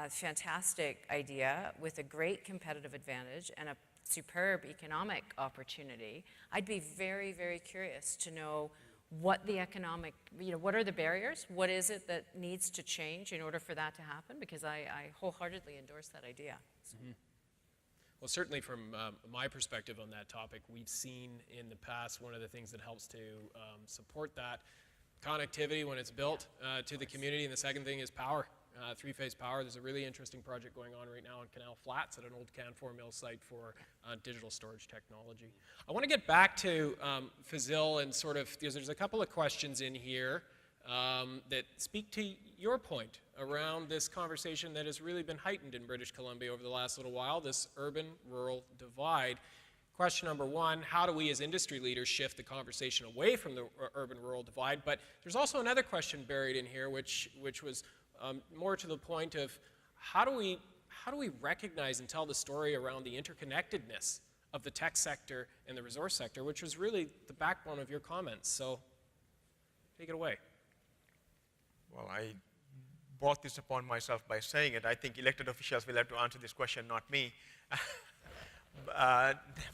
fantastic idea with a great competitive advantage and a superb economic opportunity. I'd be very, very curious to know what the economic, what are the barriers? What is it that needs to change in order for that to happen? Because I wholeheartedly endorse that idea. Well, certainly from my perspective on that topic, we've seen in the past one of the things that helps to support that connectivity when it's built to the community, and the second thing is power. Three-phase power. There's a really interesting project going on right now in Canal Flats at an old Canfor mill site for digital storage technology. I want to get back to Fazil and sort of, there's a couple of questions in here that speak to your point around this conversation that has really been heightened in British Columbia over the last little while, this urban-rural divide. Question number one, how do we as industry leaders shift the conversation away from the urban-rural divide? But there's also another question buried in here, which was more to the point of how do we recognize and tell the story around the interconnectedness of the tech sector and the resource sector, which was really the backbone of your comments. So take it away. Well, I brought this upon myself by saying it. I think elected officials will have to answer this question, not me.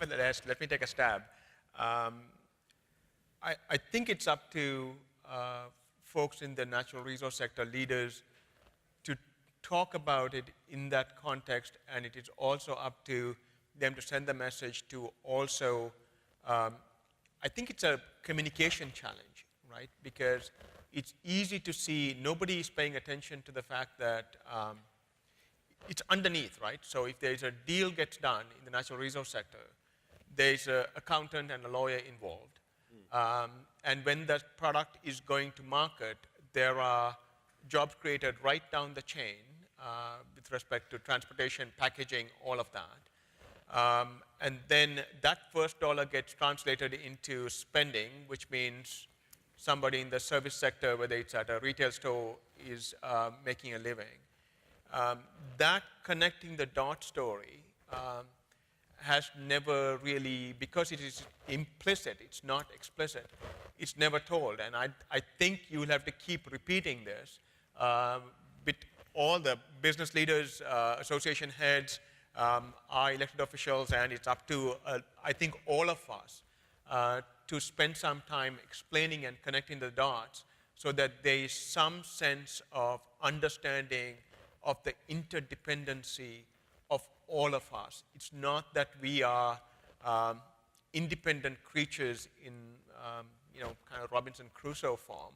Nevertheless, let me take a stab. I think it's up to folks in the natural resource sector, leaders, to talk about it in that context, and it is also up to them to send the message to also, I think it's a communication challenge, right? Because it's easy to see nobody is paying attention to the fact that it's underneath, right? So if there's a deal gets done in the natural resource sector, there's an accountant and a lawyer involved. And when the product is going to market, there are jobs created right down the chain with respect to transportation, packaging, all of that. And then that first dollar gets translated into spending, which means somebody in the service sector, whether it's at a retail store, is making a living. That connecting the dot story has never really, because it is implicit, it's not explicit, it's never told. And I think you will have to keep repeating this with all the business leaders, association heads, our elected officials, and it's up to, I think, all of us to spend some time explaining and connecting the dots so that there is some sense of understanding of the interdependency of all of us. It's not that we are independent creatures in, kind of Robinson Crusoe form.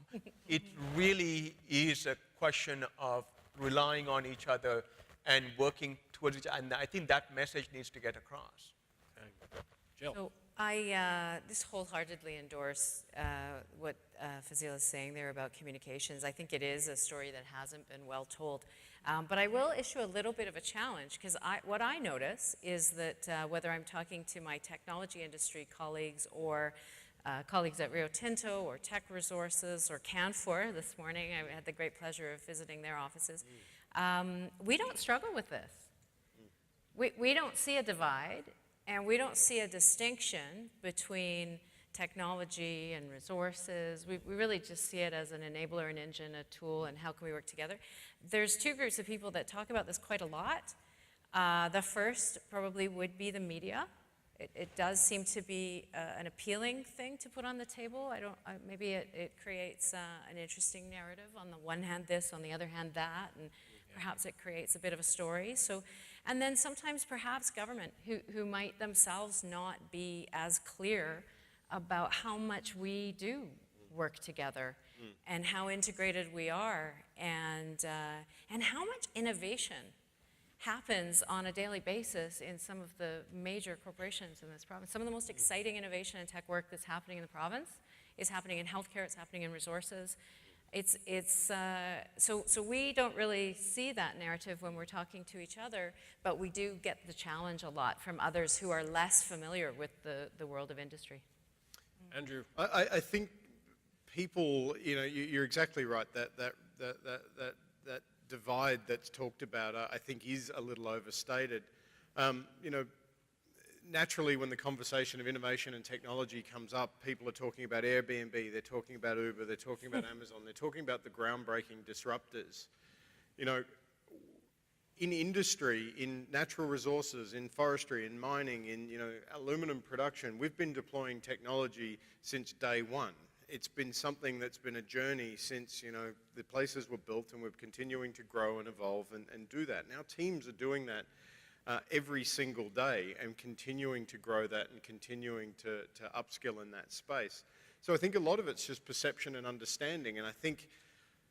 It really is a question of relying on each other and working towards each other. And I think that message needs to get across. Okay. Jill. So I just wholeheartedly endorse what Fazil is saying there about communications. I think it is a story that hasn't been well told. But I will issue a little bit of a challenge, because what I notice is that whether I'm talking to my technology industry colleagues or colleagues at Rio Tinto or Tech Resources or Canfor this morning, I had the great pleasure of visiting their offices, we don't struggle with this. We don't see a divide, and we don't see a distinction between technology and resources. We really just see it as an enabler, an engine, a tool, and how can we work together. There's two groups of people that talk about this quite a lot. The first probably would be the media. It does seem to be an appealing thing to put on the table. Maybe it creates an interesting narrative. On the one hand this, on the other hand that, and perhaps it creates a bit of a story. So, and then sometimes perhaps government, who might themselves not be as clear about how much we do work together and how integrated we are, and how much innovation happens on a daily basis in some of the major corporations in this province. Some of the most exciting innovation and tech work that's happening in the province is happening in healthcare, it's happening in resources. So we don't really see that narrative when we're talking to each other, but we do get the challenge a lot from others who are less familiar with the world of industry. Andrew. I think people, you're exactly right. That divide that's talked about, I think, is a little overstated. Naturally, when the conversation of innovation and technology comes up, people are talking about Airbnb, they're talking about Uber, they're talking about Amazon, they're talking about the groundbreaking disruptors. In industry, in natural resources, in forestry, in mining, in aluminum production, we've been deploying technology since day one. It's been something that's been a journey since the places were built, and we're continuing to grow and evolve and do that. Now teams are doing that every single day and continuing to grow that and continuing to upskill in that space. So I think a lot of it's just perception and understanding, and I think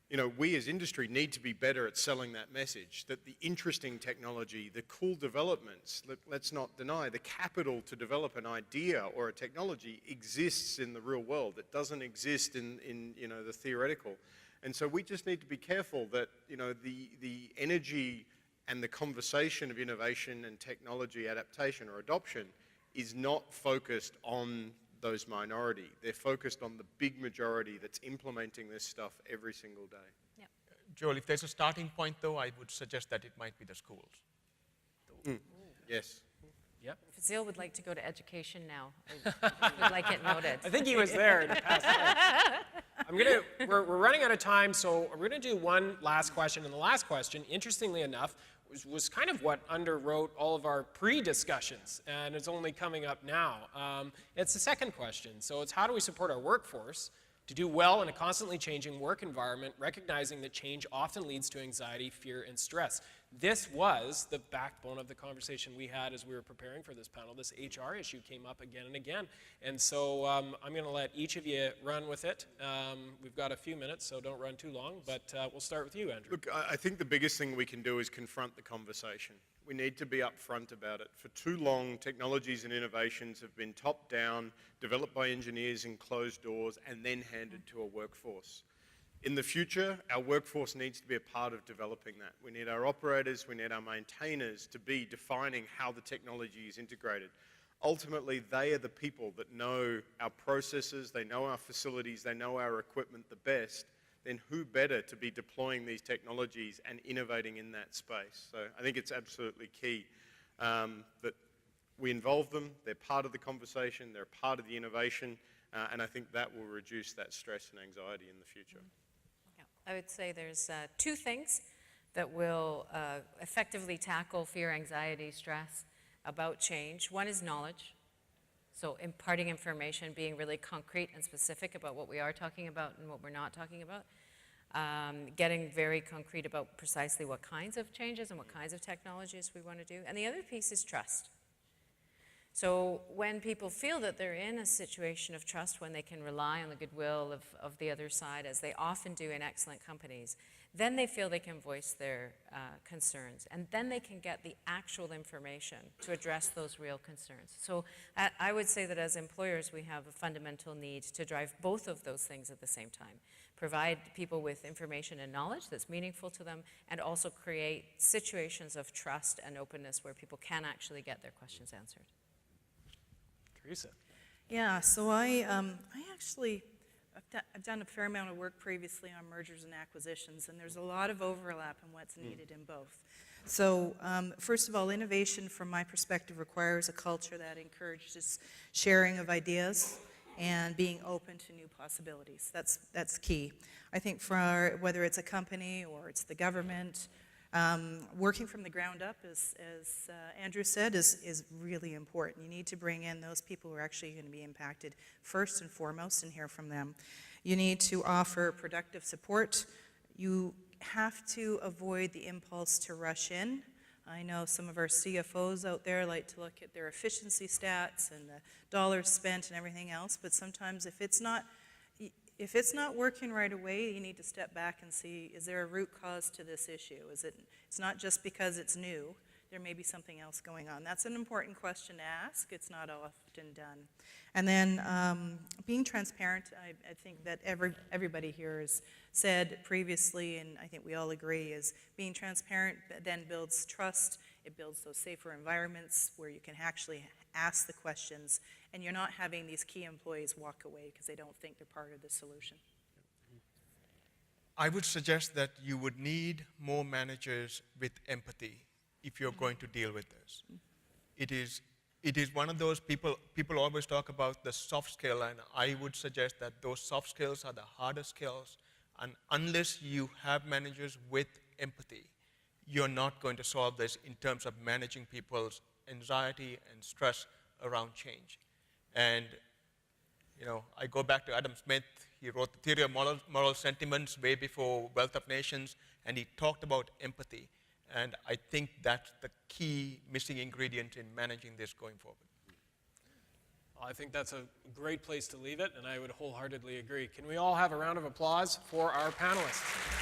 you know, we as industry need to be better at selling that message, that the interesting technology, the cool developments, let's not deny, the capital to develop an idea or a technology exists in the real world. It doesn't exist in you know, the theoretical. And so we just need to be careful that, you know, the energy and the conversation of innovation and technology adaptation or adoption is not focused on those minority. They're focused on the big majority that's implementing this stuff every single day. Joel, if there's a starting point, though, I would suggest that it might be the schools. Yes. Yep. Fazil would like to go to education now. I would like it noted. I think he was there in the past. We're running out of time, so we're going to do one last question. And the last question, interestingly enough, was kind of what underwrote all of our pre-discussions, and it's only coming up now. It's the second question. So it's how do we support our workforce to do well in a constantly changing work environment, recognizing that change often leads to anxiety, fear, and stress. This was the backbone of the conversation we had as we were preparing for this panel. This HR issue came up again and again. And so I'm going to let each of you run with it. We've got a few minutes, so don't run too long, but we'll start with you, Andrew. Look, I think the biggest thing we can do is confront the conversation. We need to be upfront about it. For too long, technologies and innovations have been top-down, developed by engineers in closed doors, and then handed to a workforce. In the future, our workforce needs to be a part of developing that. We need our operators, we need our maintainers to be defining how the technology is integrated. Ultimately, they are the people that know our processes, they know our facilities, they know our equipment the best. Then who better to be deploying these technologies and innovating in that space? So I think it's absolutely key that we involve them, they're part of the conversation, they're part of the innovation, and I think that will reduce that stress and anxiety in the future. I would say there's two things that will effectively tackle fear, anxiety, stress about change. One is knowledge. So imparting information, being really concrete and specific about what we are talking about and what we're not talking about. Getting very concrete about precisely what kinds of changes and what kinds of technologies we want to do. And the other piece is trust. So when people feel that they're in a situation of trust, when they can rely on the goodwill of the other side, as they often do in excellent companies, then they feel they can voice their concerns. And then they can get the actual information to address those real concerns. So I would say that as employers, we have a fundamental need to drive both of those things at the same time. Provide people with information and knowledge that's meaningful to them, and also create situations of trust and openness where people can actually get their questions answered. Teresa. Yeah, so I've done a fair amount of work previously on mergers and acquisitions, and there's a lot of overlap in what's needed in both. So first of all, innovation from my perspective requires a culture that encourages sharing of ideas and being open to new possibilities. That's key. I think for whether it's a company or it's the government, working from the ground up, as Andrew said, is really important. You need to bring in those people who are actually going to be impacted first and foremost and hear from them. You need to offer productive support. You have to avoid the impulse to rush in. I know some of our CFOs out there like to look at their efficiency stats and the dollars spent and everything else, but sometimes if it's not working right away, you need to step back and see, is there a root cause to this issue? It's not just because it's new, there may be something else going on. That's an important question to ask. It's not often done. And then being transparent, I think that everybody here has said previously, and I think we all agree, is being transparent then builds trust. It builds those safer environments where you can actually ask the questions, and you're not having these key employees walk away because they don't think they're part of the solution. I would suggest that you would need more managers with empathy if you're going to deal with this. It is one of those people always talk about the soft skill, and I would suggest that those soft skills are the hardest skills, and unless you have managers with empathy, you're not going to solve this in terms of managing people's anxiety and stress around change. And I go back to Adam Smith. He wrote the Theory of Moral Sentiments way before Wealth of Nations, and he talked about empathy. And I think that's the key missing ingredient in managing this going forward. Well, I think that's a great place to leave it, and I would wholeheartedly agree. Can we all have a round of applause for our panelists?